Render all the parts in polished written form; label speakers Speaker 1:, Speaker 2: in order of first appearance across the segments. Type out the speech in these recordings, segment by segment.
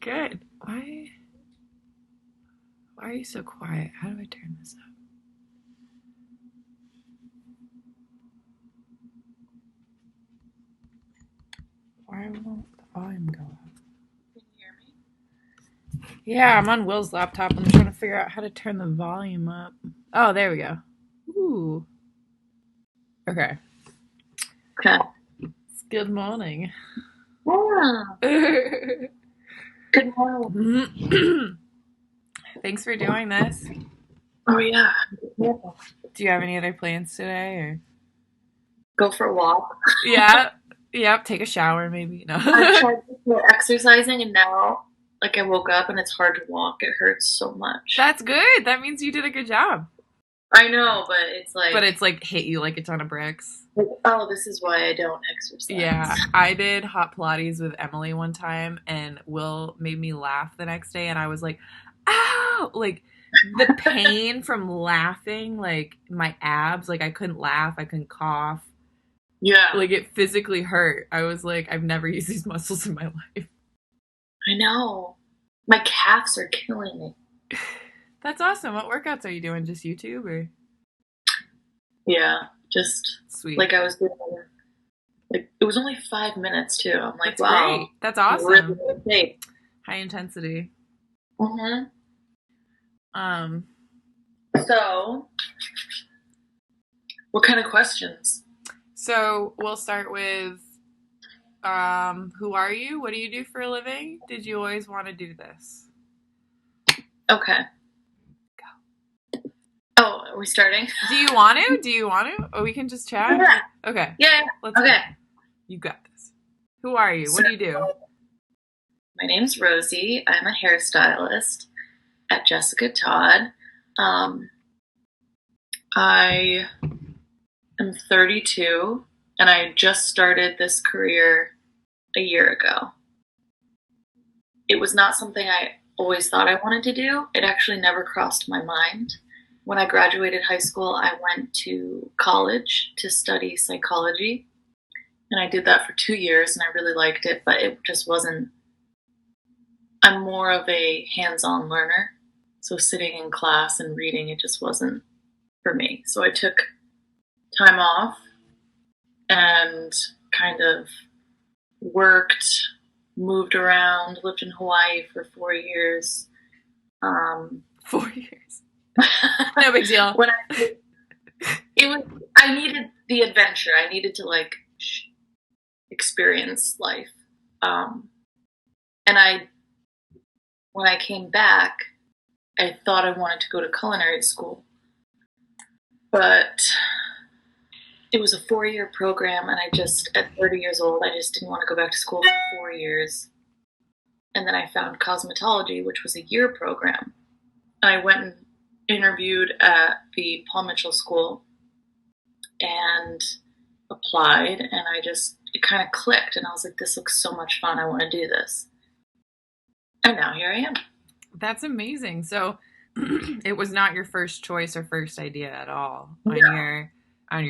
Speaker 1: Good. Why are you so quiet? How do I turn this up? Why won't the volume go up?
Speaker 2: Can you hear me?
Speaker 1: Yeah, I'm on Will's laptop. I'm trying to figure out how to turn the volume up. Oh, there we go. Ooh. Okay.
Speaker 2: Okay.
Speaker 1: It's good morning.
Speaker 2: Yeah. Good morning.
Speaker 1: Thanks for doing this.
Speaker 2: Oh yeah.
Speaker 1: Do you have any other plans today or
Speaker 2: Go for a walk.
Speaker 1: Yeah. Yep, take a shower maybe. No.
Speaker 2: I tried exercising and now I woke up and it's hard to walk. It hurts so much.
Speaker 1: That's good. That means you did a good job.
Speaker 2: I know, but it's
Speaker 1: But it's like hit you like a ton of bricks.
Speaker 2: oh, this is why I don't exercise.
Speaker 1: Yeah, I did hot Pilates with Emily one time, and Will made me laugh the next day, and I was like, ow! Like, the pain from laughing, like, my abs, like, I couldn't laugh, I couldn't cough.
Speaker 2: Yeah.
Speaker 1: Like, it physically hurt. I was like, I've never used these muscles in my life.
Speaker 2: I know. My calves are killing me.
Speaker 1: That's awesome. What workouts are you doing? Just YouTube or?
Speaker 2: Yeah, just
Speaker 1: Sweet.
Speaker 2: like I was doing. Like it was only 5 minutes too. I'm like,
Speaker 1: That's
Speaker 2: wow,
Speaker 1: great. That's awesome.
Speaker 2: Really
Speaker 1: high intensity.
Speaker 2: Mm-hmm.
Speaker 1: Um.
Speaker 2: So, what kind of questions?
Speaker 1: So we'll start with, who are you? What do you do for a living? Did you always want to do this?
Speaker 2: Okay.
Speaker 1: Go.
Speaker 2: Oh, are we starting?
Speaker 1: Do you want to? Do you want to? Or we can just chat?
Speaker 2: Yeah.
Speaker 1: Okay.
Speaker 2: Yeah.
Speaker 1: Let's
Speaker 2: okay.
Speaker 1: Go. You got this. Who are you? What do you do?
Speaker 2: My name's Rosie. I'm a hairstylist at Jessica Todd. I am 32, and I just started this career a year ago. It was not something I always thought I wanted to do. It actually never crossed my mind. When I graduated high school, I went to college to study psychology, and I did that for 2 years, and I really liked it, but it just wasn't. I'm more of a hands-on learner, so sitting in class and reading, it just wasn't for me. So I took time off and kind of worked, moved around, lived in Hawaii for 4 years.
Speaker 1: 4 years. No big deal.
Speaker 2: I needed the adventure. I needed to experience life. And when I came back, I thought I wanted to go to culinary school, but it was a 4-year program, and at 30 years old, I just didn't want to go back to school for 4 years. And then I found cosmetology, which was a year program. And I went and interviewed at the Paul Mitchell School and applied, and it kind of clicked, and I was like, this looks so much fun. I want to do this. And now here I am.
Speaker 1: That's amazing. So it was not your first choice or first idea at all
Speaker 2: on
Speaker 1: your
Speaker 2: I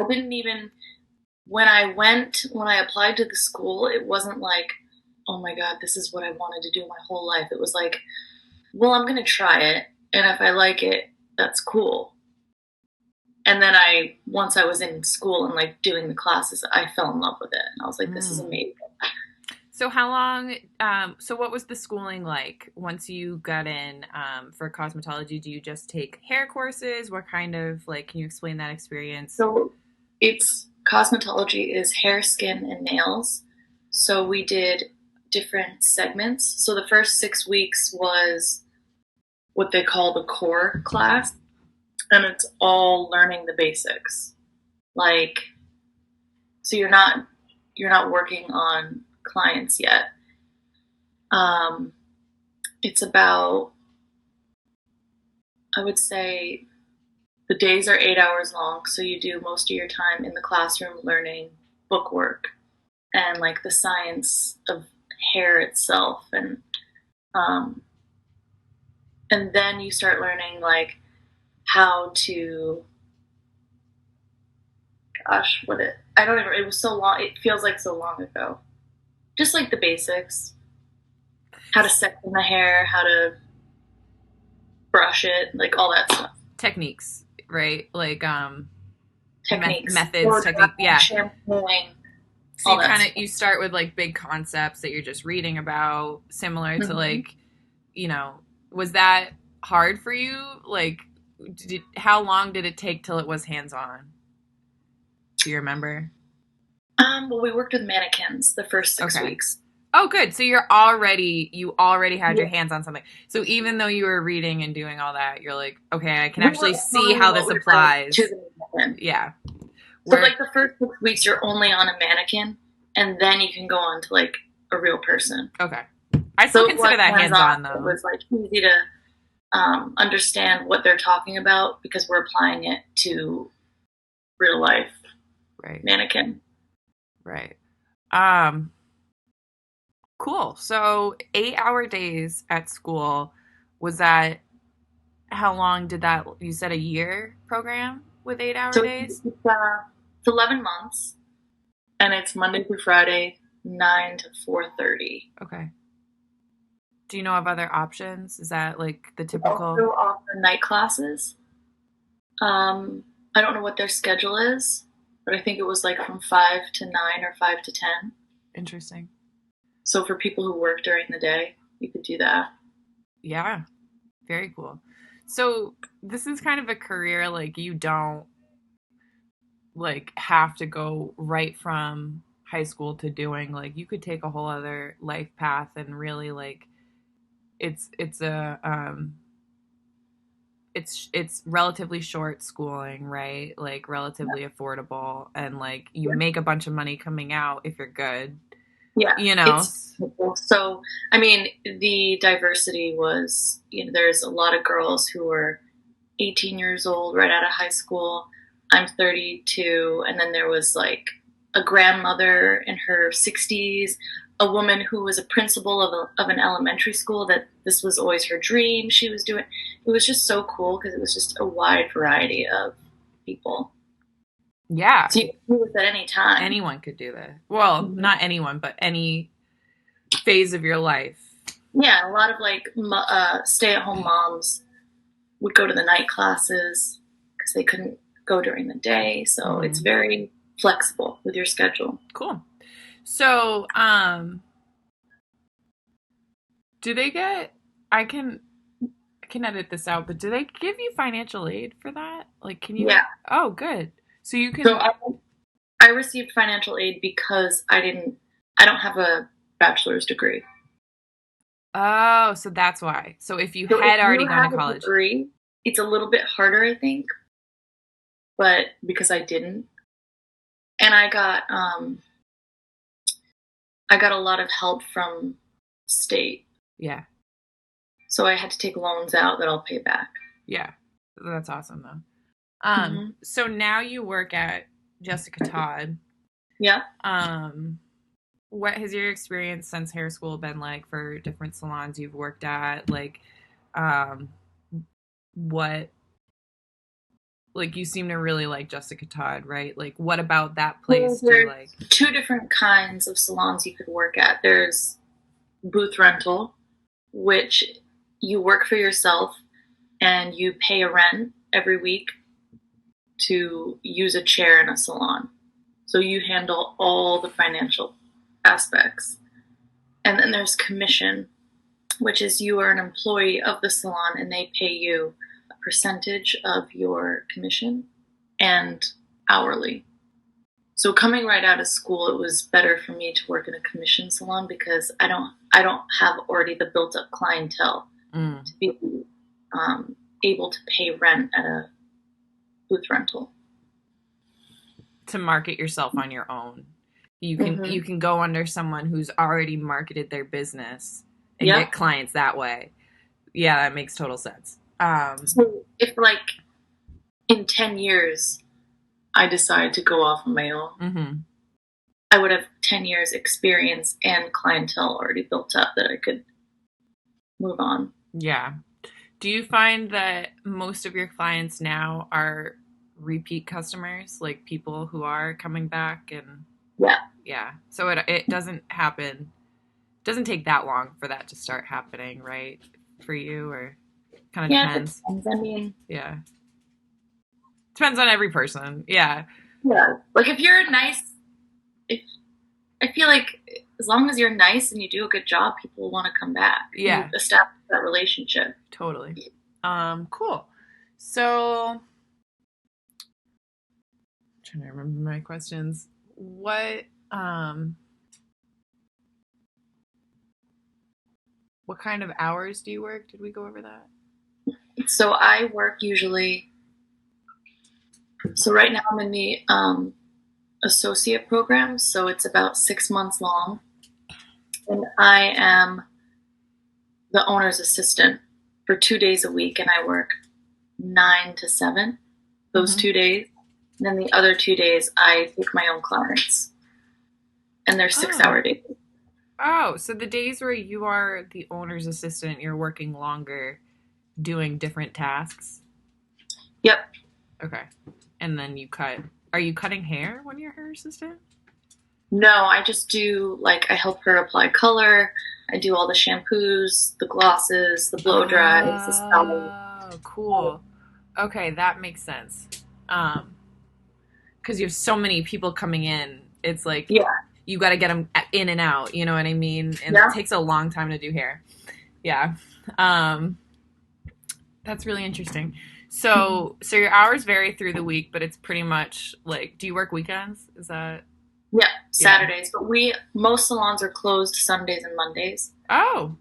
Speaker 2: didn't even when I applied to the school, it wasn't like, oh my god, this is what I wanted to do my whole life. It was like, well, I'm gonna try it, and if I like it, that's cool. And then once I was in school and doing the classes, I fell in love with it, and I was like, this is amazing.
Speaker 1: So how long, so what was the schooling like once you got in for cosmetology? Do you just take hair courses? What kind of, can you explain that experience?
Speaker 2: So cosmetology is hair, skin, and nails. So we did different segments. So the first 6 weeks was what they call the core class, and it's all learning the basics. So you're not working on clients yet. It's about, I would say, the days are 8 hours long, so you do most of your time in the classroom learning bookwork and the science of hair itself, and then you start learning how to. Gosh, it was so long. It feels like so long ago. Just the basics. how to section the hair, how to brush it, like all that stuff.
Speaker 1: Techniques, right? Like
Speaker 2: Techniques,
Speaker 1: methods, technique. Yeah.
Speaker 2: shampooing,
Speaker 1: So
Speaker 2: all
Speaker 1: you
Speaker 2: that
Speaker 1: kind of
Speaker 2: stuff.
Speaker 1: you start with like big concepts that you're just reading about, similar to
Speaker 2: Mm-hmm.
Speaker 1: like, you know, was that hard for you? Like, how long did it take till it was hands on? Do you remember?
Speaker 2: Well, we worked with mannequins the first six
Speaker 1: Okay.
Speaker 2: weeks.
Speaker 1: Oh, good. So you already had your
Speaker 2: Yeah.
Speaker 1: hands on something. So even though you were reading and doing all that, you're like, okay, I can
Speaker 2: We
Speaker 1: actually
Speaker 2: were
Speaker 1: see
Speaker 2: applying
Speaker 1: how
Speaker 2: what
Speaker 1: this
Speaker 2: we learned to
Speaker 1: applies.
Speaker 2: the mannequin.
Speaker 1: Yeah.
Speaker 2: So,
Speaker 1: Where
Speaker 2: like, the first 6 weeks, you're only on a mannequin, and then you can go on to, like, a real person.
Speaker 1: okay. I still
Speaker 2: So it
Speaker 1: consider
Speaker 2: was
Speaker 1: that
Speaker 2: hands
Speaker 1: hands
Speaker 2: on.
Speaker 1: on
Speaker 2: It
Speaker 1: though.
Speaker 2: was, like, easy to understand what they're talking about because we're applying it to real life
Speaker 1: Right.
Speaker 2: mannequin.
Speaker 1: Right. Um cool. So 8-hour days at school, was that how long did that you said a year program with 8-hour
Speaker 2: So
Speaker 1: days?
Speaker 2: it's 11 months, and it's Monday through Friday, 9 to 4:30.
Speaker 1: Okay. Do you know of other options? Is that like the
Speaker 2: We
Speaker 1: typical?
Speaker 2: also offer night classes. I don't know what their schedule is, but I think it was like from 5 to 9 or 5 to 10.
Speaker 1: Interesting.
Speaker 2: So for people who work during the day, you could do that.
Speaker 1: Yeah. Very cool. So this is kind of a career like you don't like have to go right from high school to doing, like you could take a whole other life path and really like it's a it's relatively short schooling, right? Like relatively affordable, and like you
Speaker 2: Yeah,
Speaker 1: make a bunch of money coming out if you're good,
Speaker 2: yeah,
Speaker 1: you know.
Speaker 2: it's cool. So I mean, the diversity was, there's a lot of girls who were 18 years old right out of high school. I'm 32, and then there was like a grandmother in her 60s, a woman who was a principal of an elementary school that this was always her dream. She was doing it was just so cool because it was just a wide variety of people.
Speaker 1: Yeah,
Speaker 2: So you can do this at any time.
Speaker 1: anyone could do this. Well,
Speaker 2: Mm-hmm.
Speaker 1: not anyone, but any phase of your life.
Speaker 2: Yeah, a lot of like stay-at-home moms would go to the night classes because they couldn't go during the day. So it's
Speaker 1: Mm-hmm.
Speaker 2: very flexible with your schedule.
Speaker 1: Cool. So, do they get? I can edit this out, but do they give you financial aid for that? Like, can you?
Speaker 2: Yeah.
Speaker 1: Oh, good. So you
Speaker 2: So
Speaker 1: can.
Speaker 2: I received financial aid because I don't have a bachelor's degree.
Speaker 1: Oh, so that's why. So if you
Speaker 2: So if
Speaker 1: had already
Speaker 2: you
Speaker 1: gone to
Speaker 2: have a
Speaker 1: college,
Speaker 2: degree, it's a little bit harder, I think, but because I didn't, and I got a lot of help from state.
Speaker 1: yeah,
Speaker 2: So I had to take loans out that I'll pay back.
Speaker 1: yeah, that's awesome though.
Speaker 2: Hmm.
Speaker 1: So now you work at Jessica Todd.
Speaker 2: Yeah.
Speaker 1: Um, what has your experience since hair school been like for different salons you've worked at? Like, um, what like you seem to really like Jessica Todd, right? Like, what about that
Speaker 2: So
Speaker 1: place do you
Speaker 2: there's
Speaker 1: like?
Speaker 2: two different kinds of salons you could work at. There's booth rental, which you work for yourself and you pay a rent every week to use a chair in a salon. So you handle all the financial aspects. And then there's commission, which is you are an employee of the salon and they pay you a percentage of your commission and hourly. So coming right out of school, it was better for me to work in a commission salon because I don't have already the built up clientele
Speaker 1: Mm.
Speaker 2: to be able to pay rent at a booth rental.
Speaker 1: To market yourself on your own. You
Speaker 2: Mm-hmm.
Speaker 1: can go under someone who's already marketed their business and
Speaker 2: Yeah.
Speaker 1: get clients that way. Yeah, that makes total sense.
Speaker 2: So if like in 10 years I decide to go off on my own,
Speaker 1: Mm-hmm.
Speaker 2: I would have 10 years experience and clientele already built up that I could move on.
Speaker 1: Yeah. Do you find that most of your clients now are repeat customers, like people who are coming back and
Speaker 2: Yeah.
Speaker 1: yeah. So it doesn't happen doesn't take that long for that to start happening, right? For you, or kind of
Speaker 2: Yeah, it
Speaker 1: depends.
Speaker 2: depends. I mean,
Speaker 1: Yeah. Depends on every person. Yeah.
Speaker 2: yeah. Like if you're nice, if I feel like as long as you're nice and you do a good job, people will want to come back. You
Speaker 1: Yeah.
Speaker 2: establish that relationship.
Speaker 1: Totally. Cool. So, I'm trying to remember my questions. Um what kind of hours do you work? Did we go over that?
Speaker 2: So I work usually. So right now I'm in the associate program, so it's about 6 months long, and I am the owner's assistant for 2 days a week, and I work 9 to 7 those
Speaker 1: Mm-hmm.
Speaker 2: 2 days. And then the other 2 days, I take my own clients, and they're 6 hour
Speaker 1: Oh.
Speaker 2: days.
Speaker 1: Oh, so the days where you are the owner's assistant, you're working longer doing different tasks?
Speaker 2: Yep.
Speaker 1: Okay. And then are you cutting hair when you're her assistant?
Speaker 2: No, I just do like I help her apply color. I do all the shampoos, the glosses, the blow dries, the styling.
Speaker 1: Oh, cool. Okay, that makes sense. Because you have so many people coming in, it's like
Speaker 2: Yeah.
Speaker 1: you got to get them in and out. You know what I mean? And it
Speaker 2: Yeah.
Speaker 1: takes a long time to do hair. Yeah. Um, that's really interesting. So your hours vary through the week, but it's pretty much like, do you work weekends? Is that?
Speaker 2: Yeah.
Speaker 1: Yeah.
Speaker 2: Saturdays, but most salons are closed Sundays and Mondays.
Speaker 1: Oh,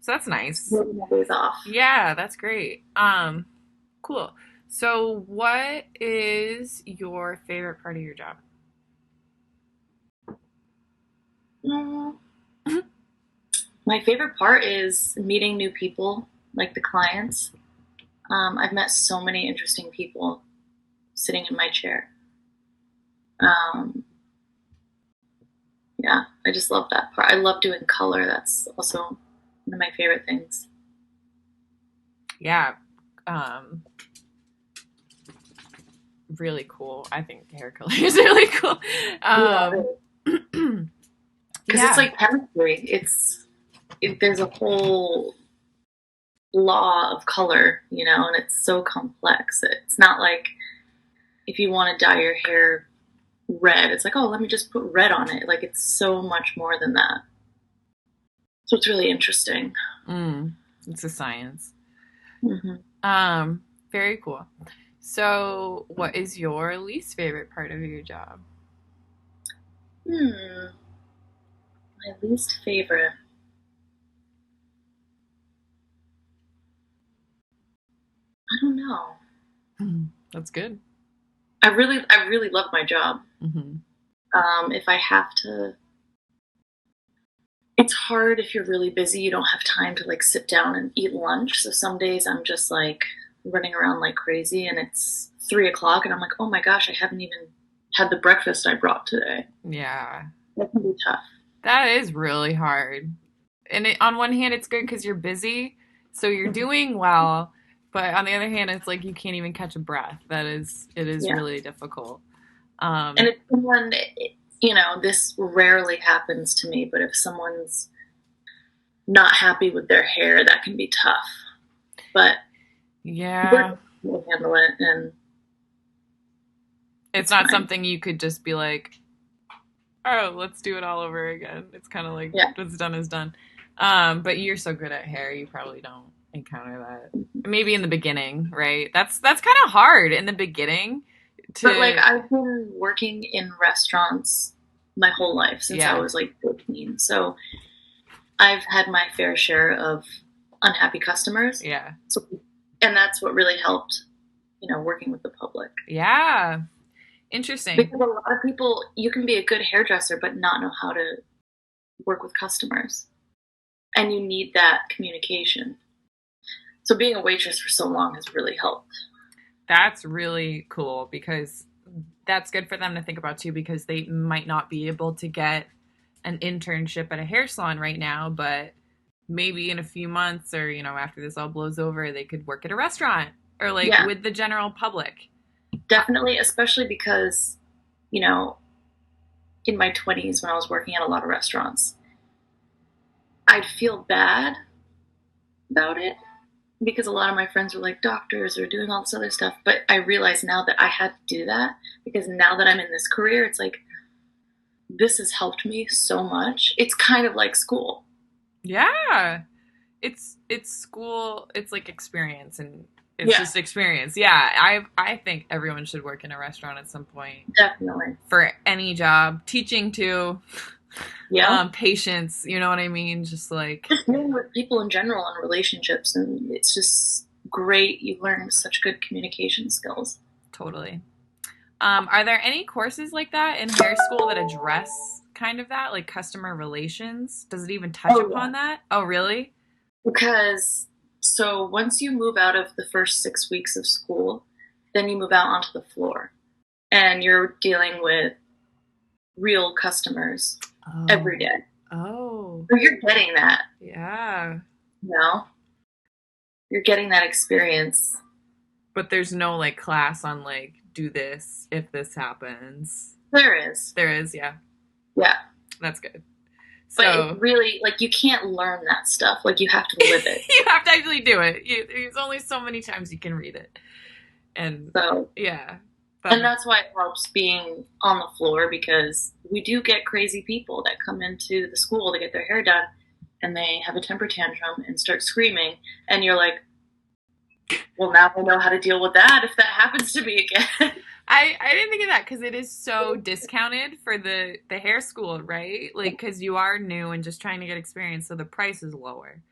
Speaker 1: so that's nice.
Speaker 2: Mondays off.
Speaker 1: Yeah, that's great. Cool. So what is your favorite part of your job?
Speaker 2: Mm, my favorite part is meeting new people, like the clients. I've met so many interesting people sitting in my chair. Um, yeah, I just love that part. I love doing color. That's also one of my favorite things.
Speaker 1: Yeah. Um, really cool. I think hair color is really cool.
Speaker 2: Yeah,
Speaker 1: Um,
Speaker 2: because it's
Speaker 1: yeah.
Speaker 2: like chemistry. There's a whole law of color, and it's so complex. It's not like if you want to dye your hair red, it's like, oh, let me just put red on it. Like it's so much more than that. So it's really interesting.
Speaker 1: Mm, it's a science.
Speaker 2: Hmm.
Speaker 1: Very cool. So, what is your least favorite part of your job?
Speaker 2: My least favorite. I don't know.
Speaker 1: That's good.
Speaker 2: I really love my job.
Speaker 1: Mm-hmm.
Speaker 2: If I have to, it's hard if you're really busy. You don't have time to like sit down and eat lunch. So some days I'm just like running around like crazy, and it's 3 o'clock, and I'm like, oh my gosh, I haven't even had the breakfast I brought today.
Speaker 1: Yeah,
Speaker 2: That can be tough.
Speaker 1: that is really hard. And on one hand, it's good because you're busy, so you're doing well. But on the other hand, it's like you can't even catch a breath. It is
Speaker 2: Yeah.
Speaker 1: really difficult.
Speaker 2: And if someone, this rarely happens to me, but if someone's not happy with their hair, that can be tough. But
Speaker 1: Yeah,
Speaker 2: we'll handle it, and
Speaker 1: it's
Speaker 2: it's
Speaker 1: not
Speaker 2: fine.
Speaker 1: something you could just be like, oh, let's do it all over again. It's kind of like
Speaker 2: Yeah.
Speaker 1: what's done is done. But you're so good at hair, you probably don't encounter that. Maybe in the beginning, right? That's kind of hard in the beginning
Speaker 2: But like
Speaker 1: to,
Speaker 2: I've been working in restaurants my whole life since I
Speaker 1: yeah,
Speaker 2: was like 14. So I've had my fair share of unhappy customers.
Speaker 1: yeah,
Speaker 2: So, and that's what really helped, working with the public.
Speaker 1: yeah. Interesting.
Speaker 2: Because a lot of people, you can be a good hairdresser, but not know how to work with customers. And you need that communication. So being a waitress for so long has really helped.
Speaker 1: That's really cool because that's good for them to think about too because they might not be able to get an internship at a hair salon right now, but maybe in a few months or, after this all blows over, they could work at a restaurant or like
Speaker 2: Yeah,
Speaker 1: with the general public.
Speaker 2: definitely, especially because, you know, in my 20s when I was working at a lot of restaurants, I'd feel bad about it because a lot of my friends were like doctors or doing all this other stuff. But I realize now that I had to do that because now that I'm in this career, it's like, this has helped me so much. It's kind of like school.
Speaker 1: Yeah. It's school, it's like experience, and it's
Speaker 2: Yeah,
Speaker 1: just experience. Yeah, I think everyone should work in a restaurant at some point
Speaker 2: definitely.
Speaker 1: for any job, teaching too,
Speaker 2: Yeah.
Speaker 1: patience, you know what I mean? Just like
Speaker 2: Just dealing with people in general and relationships, and it's just great. You learn such good communication skills.
Speaker 1: totally. Are there any courses like that in hair school that address kind of that, like customer relations? Does it even touch
Speaker 2: Oh, yeah.
Speaker 1: upon that? Oh, really?
Speaker 2: Because so once you move out of the first 6 weeks of school, then you move out onto the floor and you're dealing with real customers every
Speaker 1: Oh.
Speaker 2: day.
Speaker 1: Oh.
Speaker 2: So you're getting that,
Speaker 1: Yeah.
Speaker 2: you know? You're getting that experience.
Speaker 1: But there's no like class on like do this if this happens.
Speaker 2: There is.
Speaker 1: There is, yeah.
Speaker 2: Yeah.
Speaker 1: That's good.
Speaker 2: But it
Speaker 1: So
Speaker 2: really, like, you can't learn that stuff. Like, you have to live it.
Speaker 1: you have to actually do it. There's only so many times you can read it. And
Speaker 2: So,
Speaker 1: yeah.
Speaker 2: and that's why it helps being on the floor because we do get crazy people that come into the school to get their hair done and they have a temper tantrum and start screaming. And you're like, well, now I know how to deal with that if that happens to me again.
Speaker 1: I didn't think of that because it is so discounted for the hair school, right? Like because you are new and just trying to get experience, so the price is lower.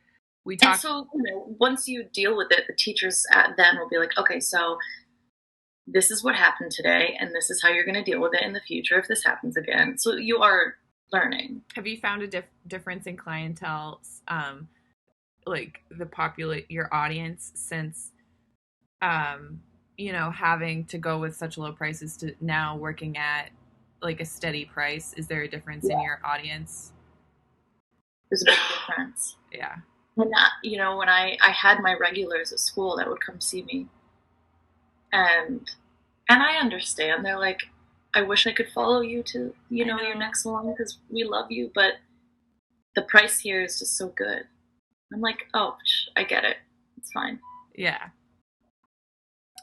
Speaker 1: We
Speaker 2: And
Speaker 1: talk.
Speaker 2: so, once you deal with it, the teachers at then will be like, okay, so this is what happened today, and this is how you're going to deal with it in the future if this happens again. So you are learning.
Speaker 1: Have you found a difference in clientele, like the populate your audience since, um, having to go with such low prices to now working at like a steady price? Is there a difference in
Speaker 2: Yeah,
Speaker 1: your audience?
Speaker 2: there's a big difference.
Speaker 1: Yeah.
Speaker 2: And that, when I had my regulars at school that would come see me, and I understand. They're like, I wish I could follow you to, your next salon because we love you, but the price here is just so good. I'm like, oh, I get it. It's fine.
Speaker 1: Yeah.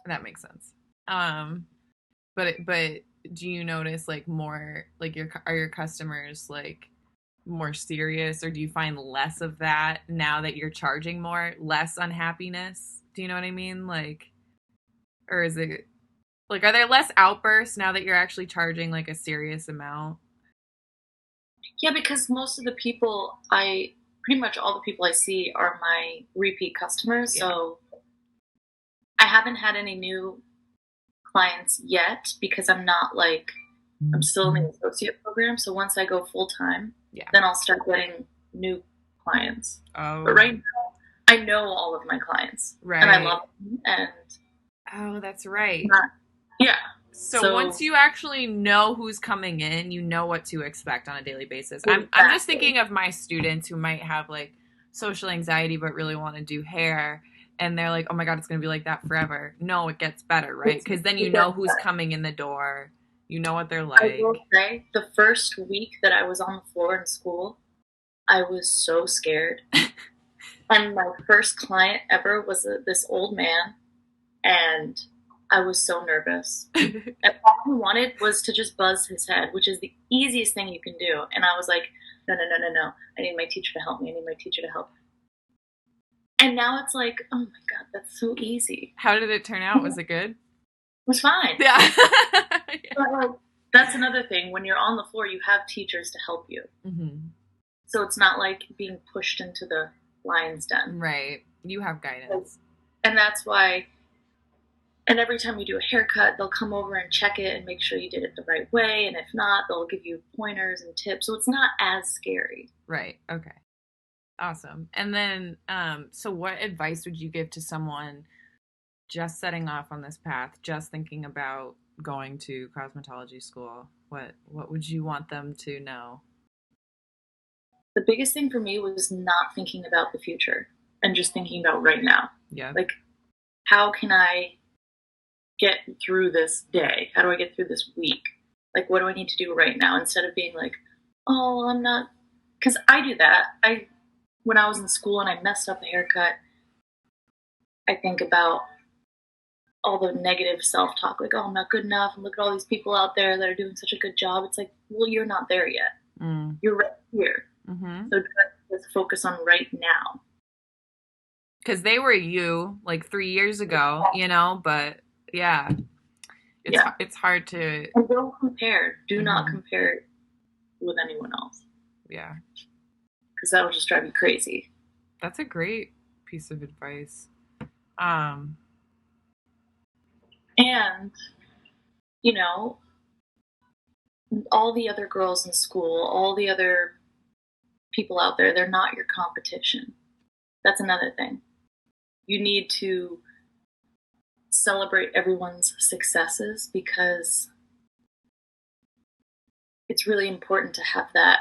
Speaker 1: That makes sense. But do you notice like more like your customers like more serious, or do you find less of that now that you're charging more, less unhappiness? Do you know what I mean? Like, or is it like are there less outbursts now that you're actually charging like a serious amount?
Speaker 2: Yeah, because most of the people pretty much all the people I see are my repeat customers.
Speaker 1: Yeah.
Speaker 2: So I haven't had any new clients yet because I'm still in the associate program. So once I go full time,
Speaker 1: Yeah.
Speaker 2: then I'll start getting new clients.
Speaker 1: Oh.
Speaker 2: But right now, I know all of my clients,
Speaker 1: Right.
Speaker 2: and I love them. And
Speaker 1: oh, that's right.
Speaker 2: Yeah.
Speaker 1: So once you actually know who's coming in, you know what to expect on a daily basis. I'm just thinking of my students who might have like social anxiety but really want to do hair, and they're like, oh my God, it's going to be like that forever. No, it gets better, right? Because then you know who's coming in the door. You know what they're like.
Speaker 2: I will say, the first week that I was on the floor in school, I was so scared. And my first client ever was this old man, and I was so nervous. And all he wanted was to just buzz his head, which is the easiest thing you can do. And I was like, no, no, no, no, no. I need my teacher to help me. I need my teacher to help me. And now it's like, oh my God, that's so easy.
Speaker 1: How did it turn out? Was it good?
Speaker 2: It was fine.
Speaker 1: Yeah.
Speaker 2: But, that's another thing. When you're on the floor, you have teachers to help you.
Speaker 1: Mm-hmm.
Speaker 2: So it's not like being pushed into the lion's den.
Speaker 1: Right. You have guidance.
Speaker 2: And that's why, and every time you do a haircut, they'll come over and check it and make sure you did it the right way. And if not, they'll give you pointers and tips. So it's not as scary.
Speaker 1: Right. Okay. Awesome. And then, so what advice would you give to someone just setting off on this path, just thinking about going to cosmetology school? What would you want them to know?
Speaker 2: The biggest thing for me was not thinking about the future and just thinking about right now.
Speaker 1: Yeah.
Speaker 2: Like, how can I get through this day? How do I get through this week? Like, what do I need to do right now? Instead of being like, oh, I'm not, because I do that. when I was in school and I messed up a haircut, I think about all the negative self-talk, like, oh, I'm not good enough, and look at all these people out there that are doing such a good job. It's like, well, you're not there yet.
Speaker 1: Mm.
Speaker 2: You're right here.
Speaker 1: Mm-hmm.
Speaker 2: So let's focus on right now.
Speaker 1: Because they were you like 3 years ago, you know, but yeah,
Speaker 2: Yeah.
Speaker 1: it's hard to.
Speaker 2: And don't compare. Do not
Speaker 1: Mhm.
Speaker 2: compare with anyone else.
Speaker 1: Yeah,
Speaker 2: Because that'll just drive you crazy.
Speaker 1: that's a great piece of advice. Um,
Speaker 2: And, you know, all the other girls in school, all the other people out there, they're not your competition. That's another thing. You need to celebrate everyone's successes because it's really important to have that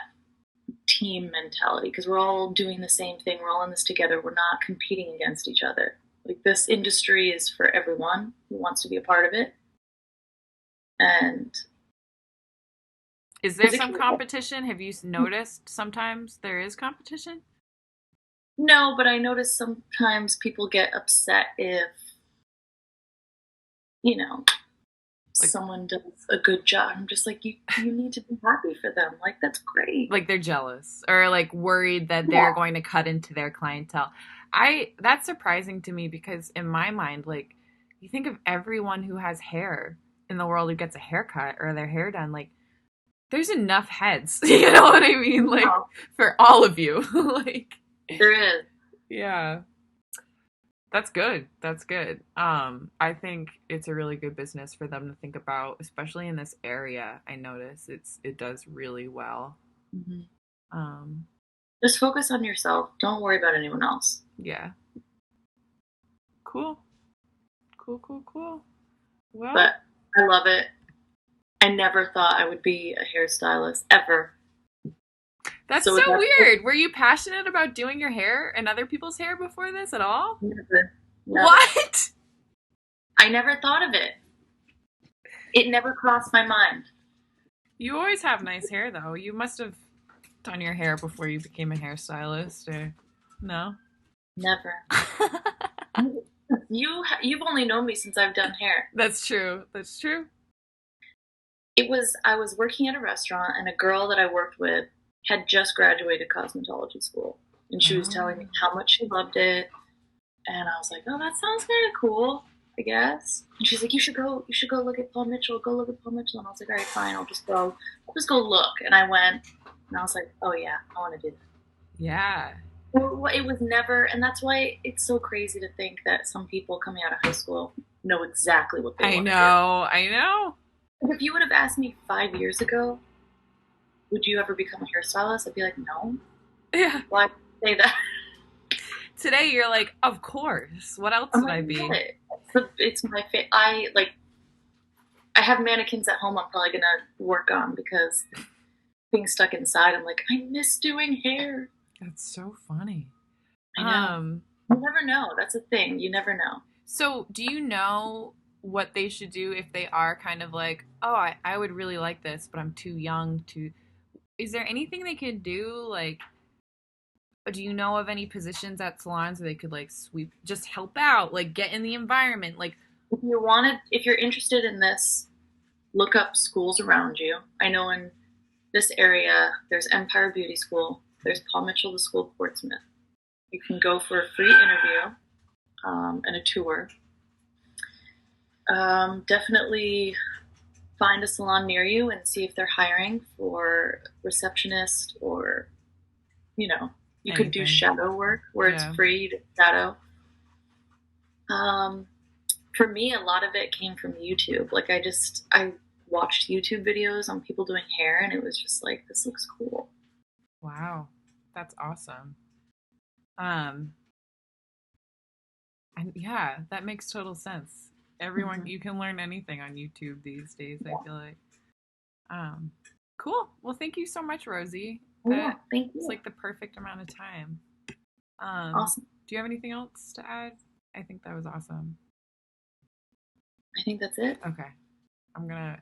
Speaker 2: team mentality because we're all doing the same thing. We're all in this together. We're not competing against each other. Like this industry is for everyone who wants to be a part of it. And
Speaker 1: is there some competition? Have you noticed sometimes there is competition?
Speaker 2: no, but I notice sometimes people get upset if, you know,
Speaker 1: Like,
Speaker 2: someone does a good job. I'm just like, you need to be happy for them. Like, that's great.
Speaker 1: like they're jealous or like worried that they're going to cut into their clientele. That's surprising to me because in my mind, like you think of everyone who has hair in the world who gets a haircut or their hair done, like there's enough heads. You know what I mean? Like for all of you. Like
Speaker 2: There is.
Speaker 1: yeah. That's good. That's good. I think it's a really good business for them to think about, especially in this area. I notice it does really well.
Speaker 2: Mm-hmm.
Speaker 1: Um,
Speaker 2: Just focus on yourself. Don't worry about anyone else.
Speaker 1: yeah. Cool. Cool, cool, cool. Well,
Speaker 2: But I love it. I never thought I would be a hairstylist ever.
Speaker 1: that's so weird. Were you passionate about doing your hair and other people's hair before this at all?
Speaker 2: Never.
Speaker 1: What?
Speaker 2: I never thought of it. It never crossed my mind.
Speaker 1: You always have nice hair, though. You must have done your hair before you became a hairstylist, or no?
Speaker 2: Never. You've only known me since I've done hair.
Speaker 1: That's true. That's true.
Speaker 2: I was working at a restaurant and a girl that I worked with had just graduated cosmetology school and she was telling me how much she loved it and I was like, oh, that sounds kind of cool, I guess. And she's like, you should go look at Paul Mitchell, go look at Paul Mitchell. And I was like, all right, fine, I'll just go look. And I went and I was like, oh yeah, I want to do that.
Speaker 1: Yeah.
Speaker 2: It was never, and that's why it's so crazy to think that some people coming out of high school know exactly what they want to do.
Speaker 1: I know.
Speaker 2: If you would have asked me 5 years ago, would you ever become a hairstylist? I'd be like, no.
Speaker 1: Yeah.
Speaker 2: Why say that?
Speaker 1: Today you're like, of course. What else would I be?
Speaker 2: It's my I have mannequins at home I'm probably gonna work on because being stuck inside, I'm like, I miss doing hair.
Speaker 1: That's so funny.
Speaker 2: I know. You never know. That's a thing. You never know.
Speaker 1: So do you know what they should do if they are kind of like, oh, I would really like this, but I'm too young to. Is there anything they could do? Like, do you know of any positions at salons where they could like sweep, just help out, like get in the environment? Like,
Speaker 2: if you're interested in this, look up schools around you. I know in this area, there's Empire Beauty School. There's Paul Mitchell, the School of Portsmouth. You can go for a free interview and a tour. Definitely find a salon near you and see if they're hiring for receptionist or, you could do shadow work where it's free to shadow. For me, a lot of it came from YouTube. Like I watched YouTube videos on people doing hair and it was just like, this looks cool.
Speaker 1: Wow. That's awesome. And yeah, that makes total sense. Everyone, you can learn anything on YouTube these days, I feel like. Cool. Well, thank you so much, Rosie.
Speaker 2: Thank you.
Speaker 1: It's like the perfect amount of time.
Speaker 2: Awesome.
Speaker 1: Do you have anything else to add? I think that was awesome.
Speaker 2: I think that's it.
Speaker 1: Okay. I'm going to